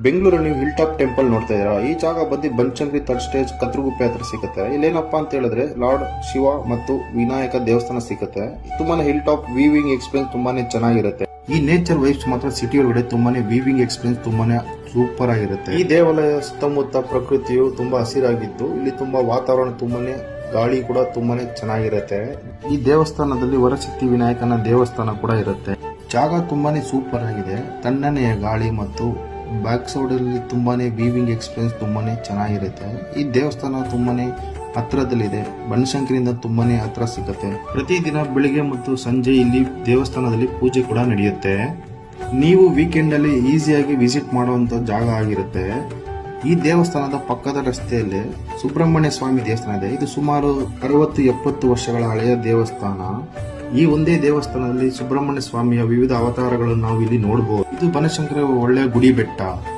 ಬೆಂಗಳೂರಲ್ಲಿ ನೀವು hill top temple ನೋಡ್ತಾ ಇದ್ದೀರಾ. ಈ ಜಾಗ ಬಂದು ಬನಶಂಕರಿ ಥರ್ಡ್ ಸ್ಟೇಜ್ ಕತ್ರಗುಪ್ಪೆ ಹತ್ರ ಸಿಗುತ್ತೆ. ಇಲ್ಲೇನಪ್ಪಾ ಅಂತ ಹೇಳಿದ್ರೆ ಲಾರ್ಡ್ ಶಿವ ಮತ್ತು ವಿನಾಯಕ ದೇವಸ್ಥಾನ ಸಿಗುತ್ತೆ. ತುಂಬಾನೇ ಹಿಲ್ ಟಾಪ್ ವೀವಿಂಗ್ ಎಕ್ಸ್ಪೀರಿಯನ್ಸ್ ತುಂಬಾನೇ ಚೆನ್ನಾಗಿರುತ್ತೆ. ಈ ನೇಚರ್ ವೈಬ್ಸ್ ಮಾತ್ರ ಸಿಟಿ ಒಳಗಡೆ ತುಂಬಾನೇ ವೀವಿಂಗ್ ಎಕ್ಸ್ಪೀರಿಯನ್ಸ್ ತುಂಬಾನೇ ಸೂಪರ್ ಆಗಿರುತ್ತೆ. ಈ ದೇವಾಲಯ ಸುತ್ತಮುತ್ತ ಪ್ರಕೃತಿಯು ತುಂಬಾ ಹಸಿರಾಗಿದ್ದು ಇಲ್ಲಿ ತುಂಬಾ ವಾತಾವರಣ ತುಂಬಾನೇ ಗಾಳಿ ಕೂಡ ತುಂಬಾನೇ ಚೆನ್ನಾಗಿರುತ್ತೆ. ಈ ದೇವಸ್ಥಾನದಲ್ಲಿ ವರಸಿದ್ಧಿ ವಿನಾಯಕನ ದೇವಸ್ಥಾನ ಕೂಡ ಇರುತ್ತೆ. ಜಾಗ ತುಂಬಾನೇ ಸೂಪರ್ ಆಗಿದೆ. ತಣ್ಣನೆಯ ಗಾಳಿ ಮತ್ತು ಬ್ಯಾಕ್ ಸೈಡ್ ಅಲ್ಲಿ ತುಂಬಾನೇ ವೀವಿಂಗ್ ಎಕ್ಸ್ಪೀರಿಯನ್ಸ್ ತುಂಬಾನೇ ಚೆನ್ನಾಗಿರುತ್ತೆ. ಈ ದೇವಸ್ಥಾನ ತುಂಬಾನೇ ಹತ್ರದಲ್ಲಿದೆ. ಬನಶಂಕರಿಯಿಂದ ತುಂಬಾನೇ ಹತ್ರ ಸಿಗುತ್ತೆ. ಪ್ರತಿದಿನ ಬೆಳಿಗ್ಗೆ ಮತ್ತು ಸಂಜೆ ಇಲ್ಲಿ ದೇವಸ್ಥಾನದಲ್ಲಿ ಪೂಜೆ ಕೂಡ ನಡೆಯುತ್ತೆ. ನೀವು ವೀಕೆಂಡ್ ಅಲ್ಲಿ ಈಸಿಯಾಗಿ ವಿಸಿಟ್ ಮಾಡುವಂತ ಜಾಗ ಆಗಿರುತ್ತೆ. ಈ ದೇವಸ್ಥಾನದ ಪಕ್ಕದ ರಸ್ತೆಯಲ್ಲಿ ಸುಬ್ರಹ್ಮಣ್ಯ ಸ್ವಾಮಿ ದೇವಸ್ಥಾನ ಇದೆ. ಇದು ಸುಮಾರು 60-70 ವರ್ಷಗಳ ಹಳೆಯ ದೇವಸ್ಥಾನ. ಈ ಒಂದೇ ದೇವಸ್ಥಾನದಲ್ಲಿ ಸುಬ್ರಹ್ಮಣ್ಯ ಸ್ವಾಮಿಯ ವಿವಿಧ ಅವತಾರಗಳನ್ನು ನಾವು ಇಲ್ಲಿ ನೋಡಬಹುದು. ಇದು ಬನಶಂಕರಿ ಒಳ್ಳೆಯ ಗುಡಿ ಬೆಟ್ಟ.